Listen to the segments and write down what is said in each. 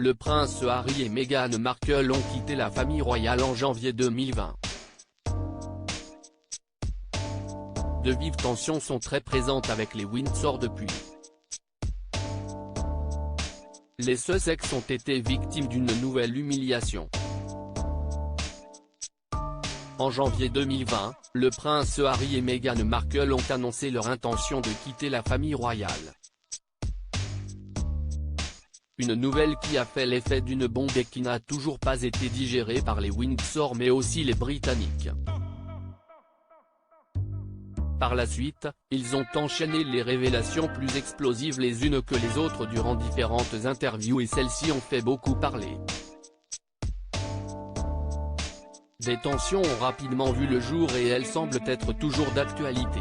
le prince Harry et Meghan Markle ont quitté la famille royale en janvier 2020. De vives tensions sont très présentes avec les Windsor depuis. Les Sussex ont été victimes d'une nouvelle humiliation. En janvier 2020, le prince Harry et Meghan Markle ont annoncé leur intention de quitter la famille royale. Une nouvelle qui a fait l'effet d'une bombe et qui n'a toujours pas été digérée par les Windsor mais aussi les Britanniques. Par la suite, ils ont enchaîné les révélations plus explosives les unes que les autres durant différentes interviews et celles-ci ont fait beaucoup parler. Des tensions ont rapidement vu le jour et elles semblent être toujours d'actualité.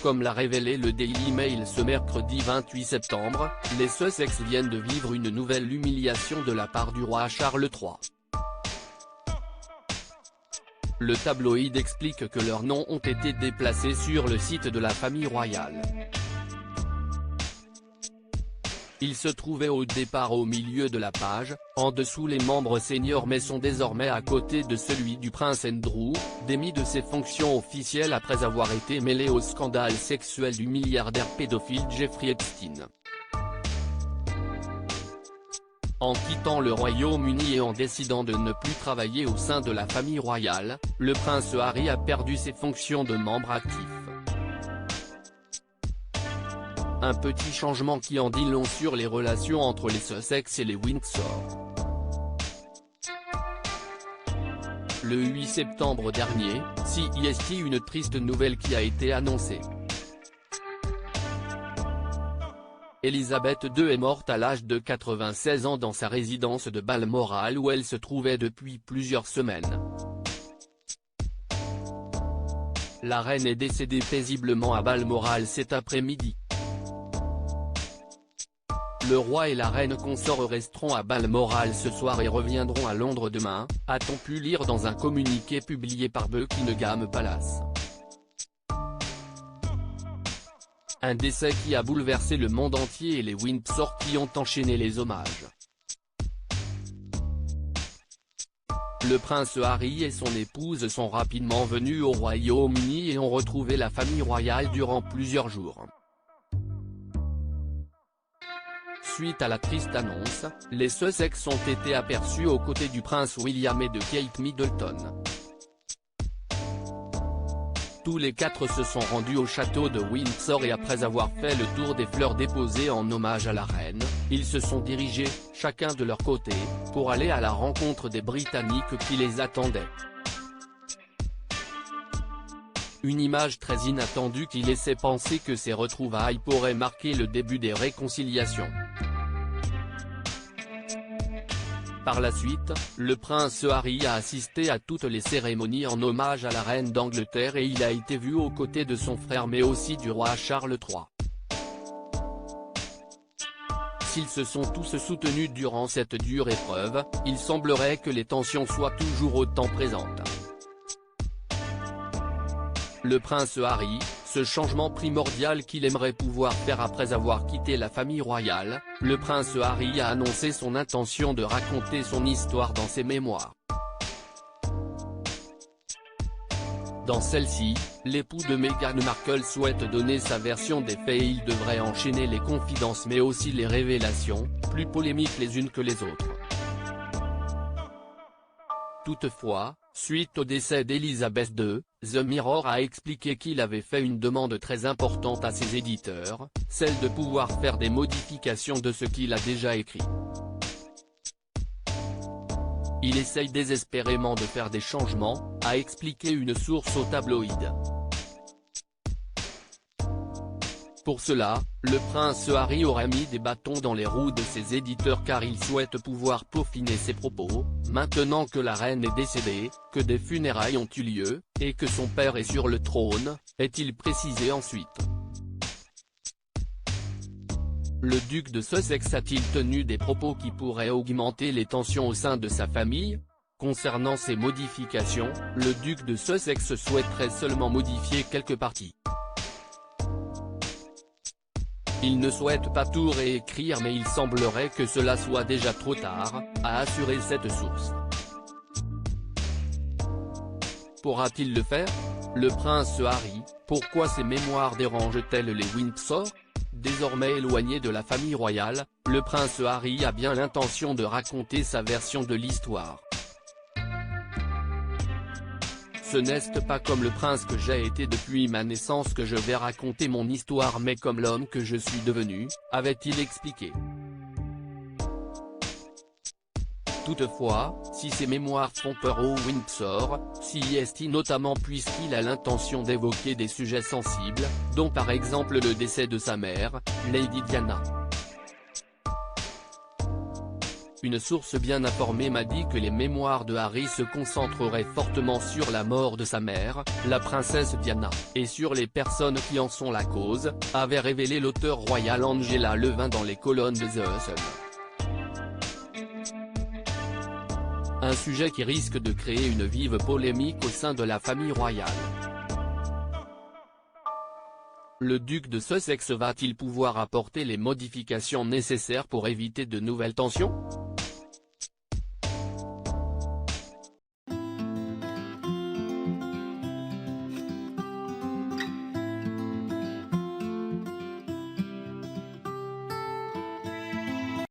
Comme l'a révélé le Daily Mail ce mercredi 28 septembre, les Sussex viennent de vivre une nouvelle humiliation de la part du roi Charles III. Le tabloïd explique que leurs noms ont été déplacés sur le site de la famille royale. Ils se trouvaient au départ au milieu de la page, en dessous les membres seniors mais sont désormais à côté de celui du prince Andrew, démis de ses fonctions officielles après avoir été mêlé au scandale sexuel du milliardaire pédophile Jeffrey Epstein. En quittant le Royaume-Uni et en décidant de ne plus travailler au sein de la famille royale, le prince Harry a perdu ses fonctions de membre actif. Un petit changement qui en dit long sur les relations entre les Sussex et les Windsor. Le 8 septembre dernier, c'est une triste nouvelle qui a été annoncée. Elisabeth II est morte à l'âge de 96 ans dans sa résidence de Balmoral où elle se trouvait depuis plusieurs semaines. La reine est décédée paisiblement à Balmoral cet après-midi. Le roi et la reine consort resteront à Balmoral ce soir et reviendront à Londres demain, a-t-on pu lire dans un communiqué publié par Buckingham Palace. Un décès qui a bouleversé le monde entier et les Windsor qui ont enchaîné les hommages. Le prince Harry et son épouse sont rapidement venus au Royaume-Uni et ont retrouvé la famille royale durant plusieurs jours. Suite à la triste annonce, les Sussex ont été aperçus aux côtés du prince William et de Kate Middleton. Tous les quatre se sont rendus au château de Windsor et après avoir fait le tour des fleurs déposées en hommage à la reine, ils se sont dirigés, chacun de leur côté, pour aller à la rencontre des Britanniques qui les attendaient. Une image très inattendue qui laissait penser que ces retrouvailles pourraient marquer le début des réconciliations. Par la suite, le prince Harry a assisté à toutes les cérémonies en hommage à la reine d'Angleterre et il a été vu aux côtés de son frère mais aussi du roi Charles III. S'ils se sont tous soutenus durant cette dure épreuve, il semblerait que les tensions soient toujours autant présentes. Le prince Harry, ce changement primordial qu'il aimerait pouvoir faire après avoir quitté la famille royale, le prince Harry a annoncé son intention de raconter son histoire dans ses mémoires. Dans celle-ci, l'époux de Meghan Markle souhaite donner sa version des faits et il devrait enchaîner les confidences mais aussi les révélations, plus polémiques les unes que les autres. Toutefois, suite au décès d'Elisabeth II, The Mirror a expliqué qu'il avait fait une demande très importante à ses éditeurs, celle de pouvoir faire des modifications de ce qu'il a déjà écrit. Il essaye désespérément de faire des changements, a expliqué une source au tabloïd. Pour cela, le prince Harry aurait mis des bâtons dans les roues de ses éditeurs car il souhaite pouvoir peaufiner ses propos, maintenant que la reine est décédée, que des funérailles ont eu lieu, et que son père est sur le trône, est-il précisé ensuite. Le duc de Sussex a-t-il tenu des propos qui pourraient augmenter les tensions au sein de sa famille ? Concernant ces modifications, le duc de Sussex souhaiterait seulement modifier quelques parties. Il ne souhaite pas tout réécrire mais il semblerait que cela soit déjà trop tard, a assuré cette source. Pourra-t-il le faire? Le prince Harry, pourquoi ses mémoires dérangent-elles les Windsor? Désormais éloigné de la famille royale, le prince Harry a bien l'intention de raconter sa version de l'histoire. Ce n'est pas comme le prince que j'ai été depuis ma naissance que je vais raconter mon histoire mais comme l'homme que je suis devenu, avait-il expliqué. Toutefois, si ses mémoires font peur aux Windsor, si est notamment puisqu'il a l'intention d'évoquer des sujets sensibles, dont par exemple le décès de sa mère, Lady Diana. Une source bien informée m'a dit que les mémoires de Harry se concentreraient fortement sur la mort de sa mère, la princesse Diana, et sur les personnes qui en sont la cause, avait révélé l'auteur royal Angela Levin dans les colonnes de The Sun. Un sujet qui risque de créer une vive polémique au sein de la famille royale. Le duc de Sussex va-t-il pouvoir apporter les modifications nécessaires pour éviter de nouvelles tensions?